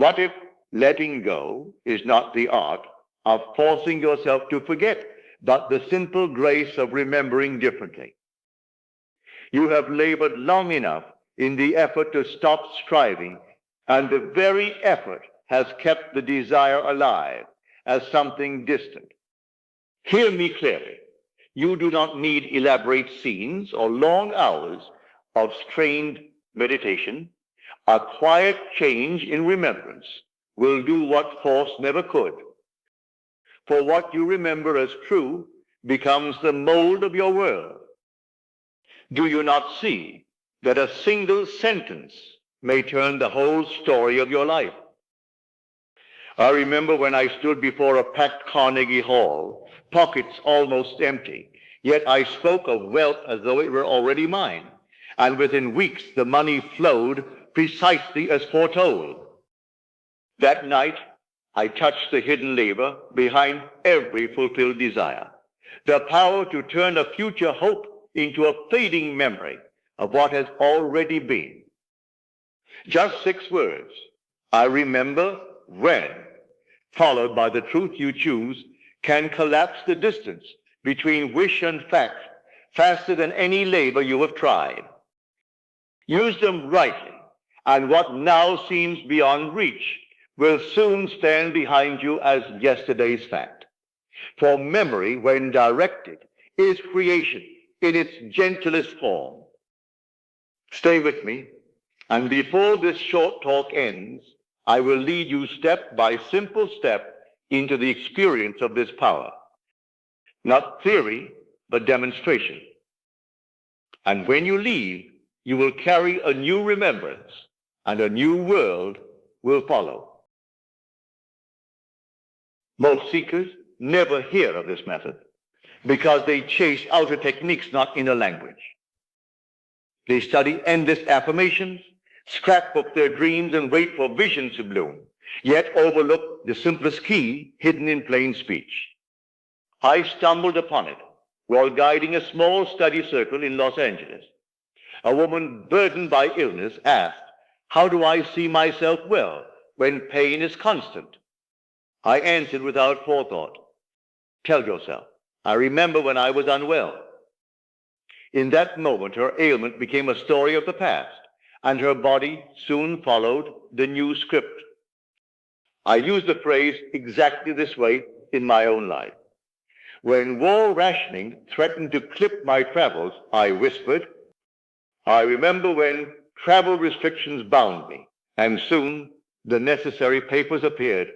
What if letting go is not the art of forcing yourself to forget, but the simple grace of remembering differently? You have labored long enough in the effort to stop striving, and the very effort has kept the desire alive as something distant. Hear me clearly. You do not need elaborate scenes or long hours of strained meditation. A quiet change in remembrance will do what force never could. For what you remember as true becomes the mold of your world. Do you not see that a single sentence may turn the whole story of your life? I remember when I stood before a packed Carnegie Hall, pockets almost empty, yet I spoke of wealth as though it were already mine, and within weeks the money flowed precisely as foretold. That night, I touched the hidden labor behind every fulfilled desire, the power to turn a future hope into a fading memory of what has already been. Just 6 words, I remember when, followed by the truth you choose, can collapse the distance between wish and fact faster than any labor you have tried. Use them rightly, and what now seems beyond reach will soon stand behind you as yesterday's fact. For memory, when directed, is creation in its gentlest form. Stay with me, and before this short talk ends, I will lead you step by simple step into the experience of this power. Not theory, but demonstration. And when you leave, you will carry a new remembrance, and a new world will follow. Most seekers never hear of this method because they chase outer techniques, not inner language. They study endless affirmations, scrapbook their dreams, and wait for visions to bloom, yet overlook the simplest key hidden in plain speech. I stumbled upon it while guiding a small study circle in Los Angeles. A woman burdened by illness asked, "How do I see myself well when pain is constant?" I answered without forethought, "Tell yourself, I remember when I was unwell." In that moment, her ailment became a story of the past, and her body soon followed the new script. I use the phrase exactly this way in my own life. When war rationing threatened to clip my travels, I whispered, "I remember when travel restrictions bound me," and soon the necessary papers appeared.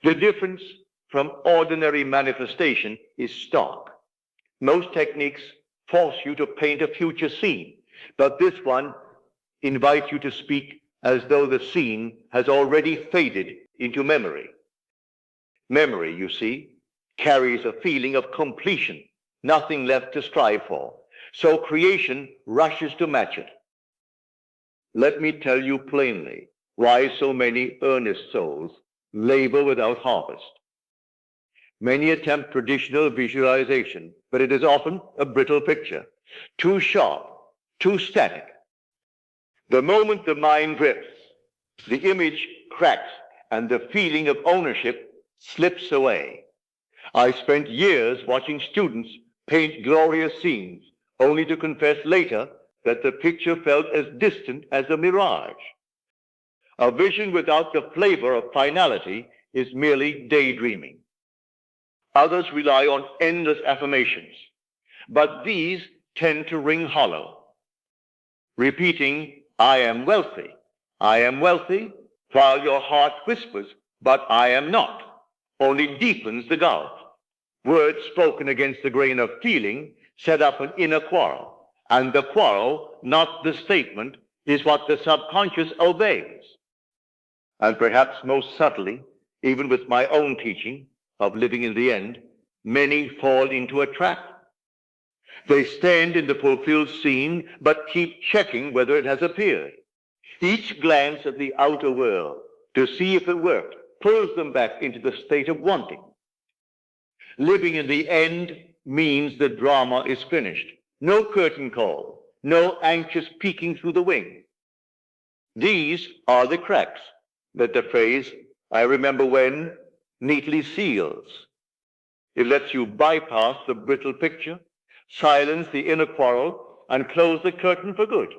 The difference from ordinary manifestation is stark. Most techniques force you to paint a future scene, but this one invites you to speak as though the scene has already faded into memory. Memory, you see, carries a feeling of completion, nothing left to strive for. So creation rushes to match it. Let me tell you plainly why so many earnest souls labor without harvest. Many attempt traditional visualization, but it is often a brittle picture, too sharp, too static. The moment the mind drifts, the image cracks, and the feeling of ownership slips away. I spent years watching students paint glorious scenes, only to confess later that the picture felt as distant as a mirage. A vision without the flavor of finality is merely daydreaming. Others rely on endless affirmations, but these tend to ring hollow. Repeating, "I am wealthy, I am wealthy," while your heart whispers, "But I am not," only deepens the gulf. Words spoken against the grain of feeling set up an inner quarrel, and the quarrel, not the statement, is what the subconscious obeys. And perhaps most subtly, even with my own teaching of living in the end, many fall into a trap. They stand in the fulfilled scene, but keep checking whether it has appeared. Each glance at the outer world to see if it worked pulls them back into the state of wanting. Living in the end means the drama is finished. No curtain call, no anxious peeking through the wing. These are the cracks, that the phrase, "I remember when," neatly seals. It lets you bypass the brittle picture, silence the inner quarrel, and close the curtain for good,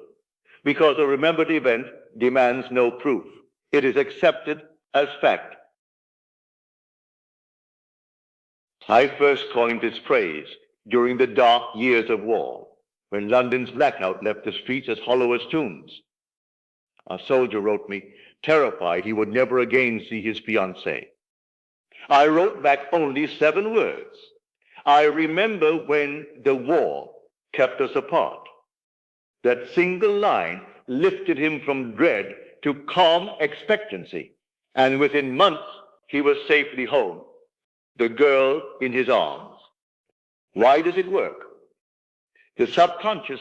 because a remembered event demands no proof. It is accepted as fact. I first coined this phrase during the dark years of war, when London's blackout left the streets as hollow as tombs. A soldier wrote me, terrified he would never again see his fiancée. I wrote back only 7 words. I remember when the war kept us apart. That single line lifted him from dread to calm expectancy, and within months he was safely home, the girl in his arms. Why does it work? The subconscious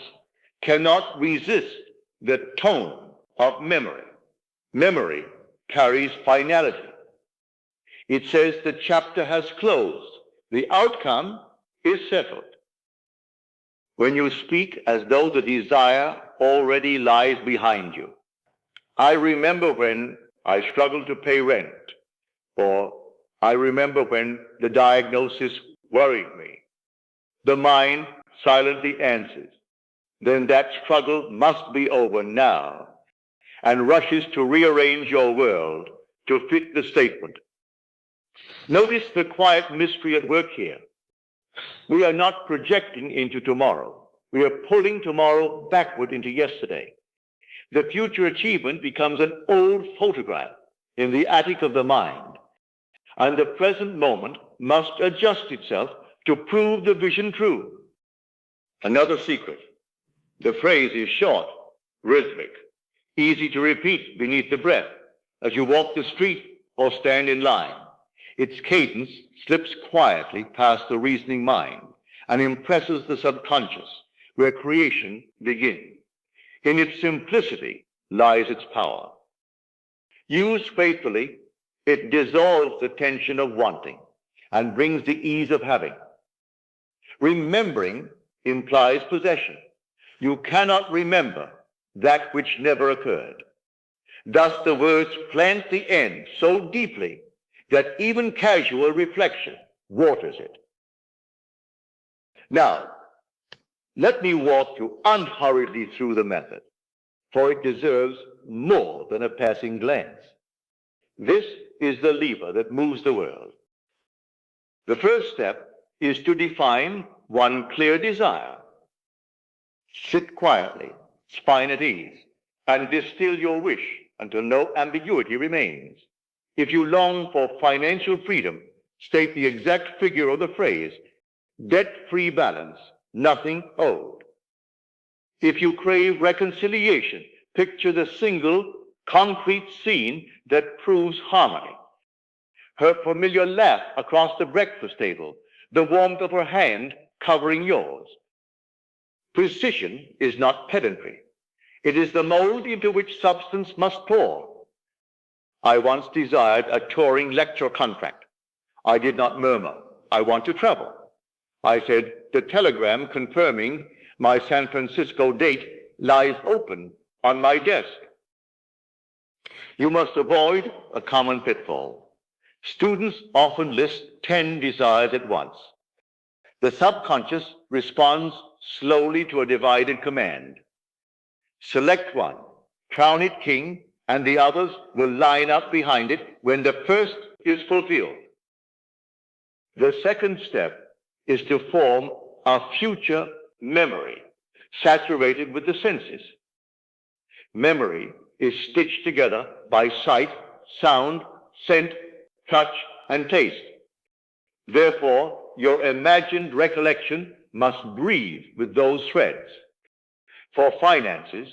cannot resist the tone of memory. Memory carries finality. It says the chapter has closed. The outcome is settled. When you speak as though the desire already lies behind you. I remember when I struggled to pay rent, or I remember when the diagnosis worried me. The mind silently answers, then that struggle must be over now, and rushes to rearrange your world to fit the statement. Notice the quiet mystery at work here. We are not projecting into tomorrow. We are pulling tomorrow backward into yesterday. The future achievement becomes an old photograph in the attic of the mind, and the present moment must adjust itself to prove the vision true. Another secret. The phrase is short, rhythmic, easy to repeat beneath the breath as you walk the street or stand in line. Its cadence slips quietly past the reasoning mind and impresses the subconscious, where creation begins. In its simplicity lies its power. Used faithfully, it dissolves the tension of wanting and brings the ease of having. Remembering implies possession. You cannot remember that which never occurred. Thus the words plant the end so deeply that even casual reflection waters it. Now, let me walk you unhurriedly through the method, for it deserves more than a passing glance. This is the lever that moves the world. The first step is to define one clear desire. Sit quietly, spine at ease, and distill your wish until no ambiguity remains. If you long for financial freedom, state the exact figure of the phrase, debt-free balance, nothing owed. If you crave reconciliation, picture the single, concrete scene that proves harmony. Her familiar laugh across the breakfast table, the warmth of her hand covering yours. Precision is not pedantry. It is the mold into which substance must pour. I once desired a touring lecture contract. I did not murmur, I want to travel. I said, the telegram confirming my San Francisco date lies open on my desk. You must avoid a common pitfall. Students often list 10 desires at once. The subconscious responds slowly to a divided command. Select one, crown it king, and the others will line up behind it when the first is fulfilled. The second step is to form a future memory saturated with the senses. Memory is stitched together by sight, sound, scent, touch, and taste. Therefore, your imagined recollection must breathe with those threads. For finances,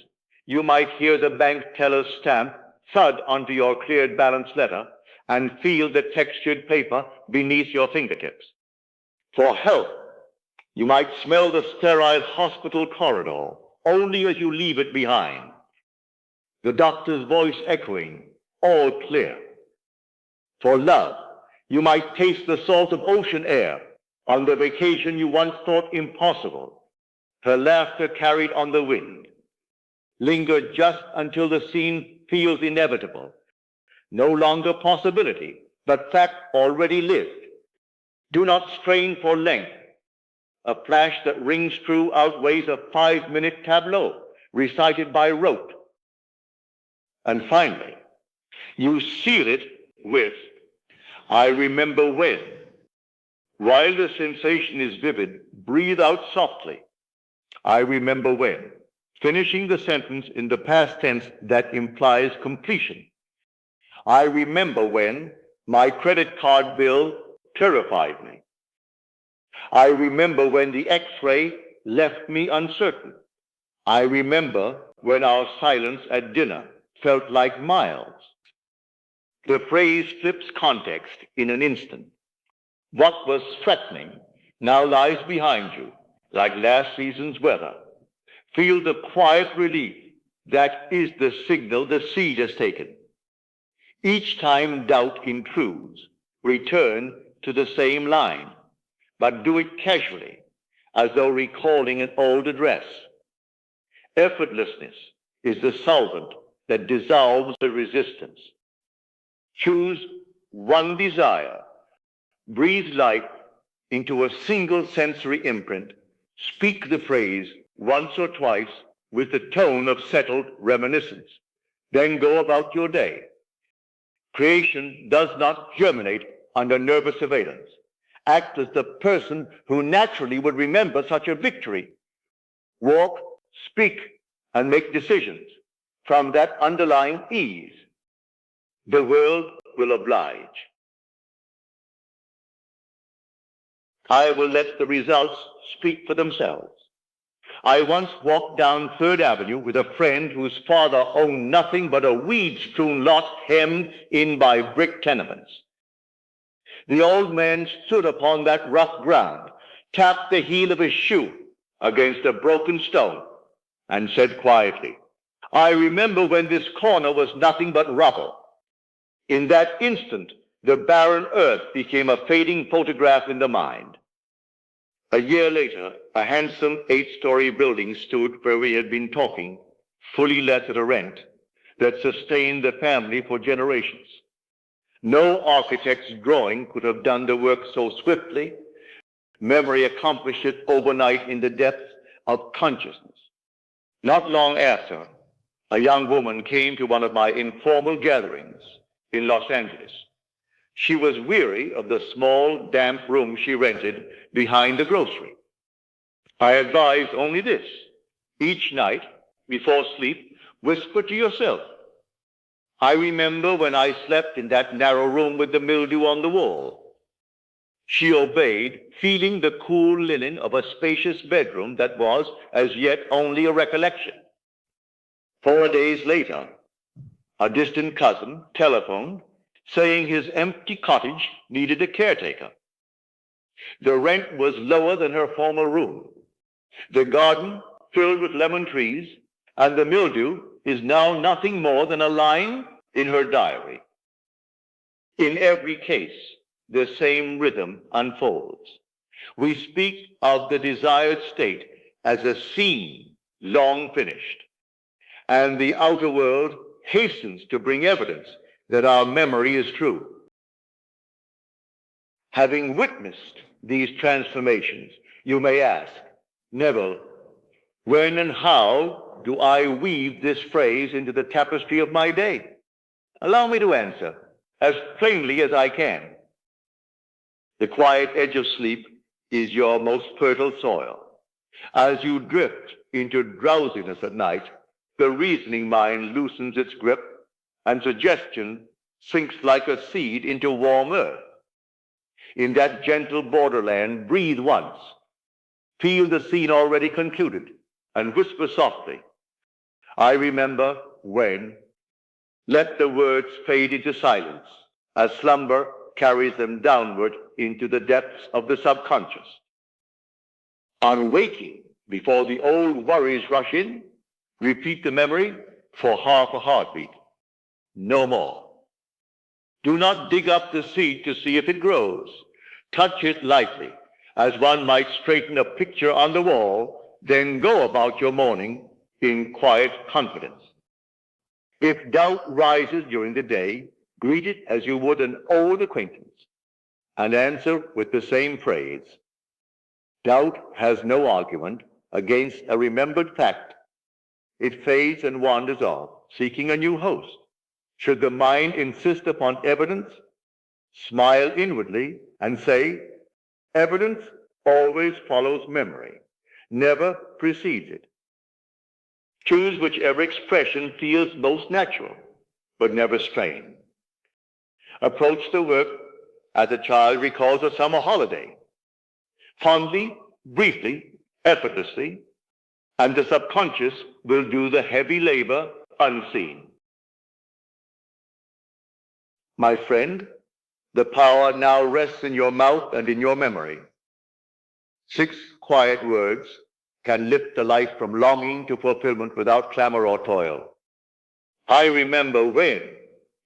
you might hear the bank teller's stamp thud onto your cleared balance letter and feel the textured paper beneath your fingertips. For health, you might smell the sterile hospital corridor only as you leave it behind. The doctor's voice echoing, all clear. For love, you might taste the salt of ocean air on the vacation you once thought impossible. Her laughter carried on the wind. Linger just until the scene feels inevitable. no longer possibility, but fact already lived. Do not strain for length. A flash that rings true outweighs a 5-minute tableau recited by rote. And finally, you seal it with, I remember when. While the sensation is vivid, breathe out softly, I remember when, finishing the sentence in the past tense that implies completion. I remember when my credit card bill terrified me. I remember when the X-ray left me uncertain. I remember when our silence at dinner felt like miles. The phrase flips context in an instant. What was threatening now lies behind you, like last season's weather. Feel the quiet relief. That is the signal the seed has taken. Each time doubt intrudes, return to the same line, but do it casually, as though recalling an old address. Effortlessness is the solvent that dissolves the resistance. Choose one desire. Breathe life into a single sensory imprint. Speak the phrase once or twice with the tone of settled reminiscence. Then go about your day. Creation does not germinate under nervous surveillance. Act as the person who naturally would remember such a victory. Walk, speak, and make decisions from that underlying ease. The world will oblige. I will let the results speak for themselves. I once walked down 3rd Avenue with a friend whose father owned nothing but a weed-strewn lot hemmed in by brick tenements. The old man stood upon that rough ground, tapped the heel of his shoe against a broken stone, and said quietly, I remember when this corner was nothing but rubble. In that instant, the barren earth became a fading photograph in the mind. A year later, a handsome 8-story building stood where we had been talking, fully let at a rent, that sustained the family for generations. No architect's drawing could have done the work so swiftly. Memory accomplished it overnight in the depths of consciousness. Not long after, a young woman came to one of my informal gatherings in Los Angeles. She was weary of the small, damp room she rented behind the grocery. I advised only this. Each night, before sleep, whisper to yourself, I remember when I slept in that narrow room with the mildew on the wall. She obeyed, feeling the cool linen of a spacious bedroom that was, as yet, only a recollection. 4 days later, a distant cousin telephoned saying his empty cottage needed a caretaker. The rent was lower than her former room. The garden filled with lemon trees, and the mildew is now nothing more than a line in her diary. In every case, the same rhythm unfolds. We speak of the desired state as a scene long finished, and the outer world hastens to bring evidence that our memory is true. Having witnessed these transformations, you may ask, Neville, when and how do I weave this phrase into the tapestry of my day? Allow me to answer as plainly as I can. The quiet edge of sleep is your most fertile soil. As you drift into drowsiness at night, the reasoning mind loosens its grip, and suggestion sinks like a seed into warm earth. In that gentle borderland, breathe once. Feel the scene already concluded, and whisper softly, I remember when. Let the words fade into silence as slumber carries them downward into the depths of the subconscious. On waking, before the old worries rush in, repeat the memory for half a heartbeat. No more. Do not dig up the seed to see if it grows. Touch it lightly, as one might straighten a picture on the wall, then go about your morning in quiet confidence. If doubt rises during the day, Greet it as you would an old acquaintance, and answer with the same phrase. Doubt has no argument against a remembered fact. It fades and wanders off, seeking a new host. Should the mind insist upon evidence, smile inwardly and say, evidence always follows memory, never precedes it. Choose whichever expression feels most natural, but never strained. Approach the work as a child recalls a summer holiday, fondly, briefly, effortlessly, and the subconscious will do the heavy labor unseen. My friend, the power now rests in your mouth and in your memory. 6 quiet words can lift a life from longing to fulfillment without clamor or toil. I remember when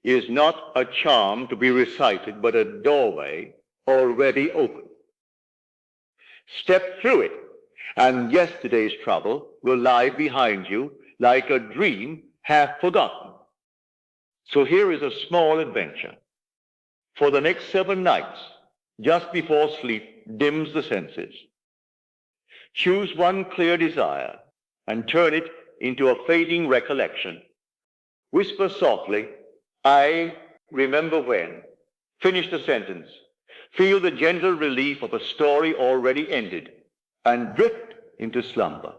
is not a charm to be recited, but a doorway already open. Step through it, and yesterday's trouble will lie behind you like a dream half forgotten. So here is a small adventure. For the next 7 nights, just before sleep dims the senses, choose one clear desire and turn it into a fading recollection. Whisper softly, I remember when. Finish the sentence. Feel the gentle relief of a story already ended and drift into slumber.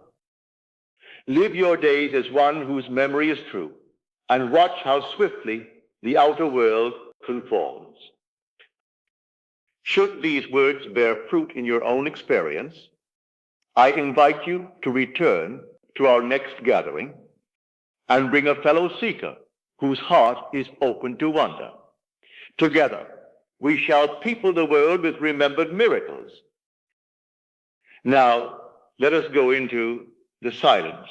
Live your days as one whose memory is true and watch how swiftly the outer world conforms. Should these words bear fruit in your own experience, I invite you to return to our next gathering and bring a fellow seeker whose heart is open to wonder. Together, we shall people the world with remembered miracles. Now, let us go into the silence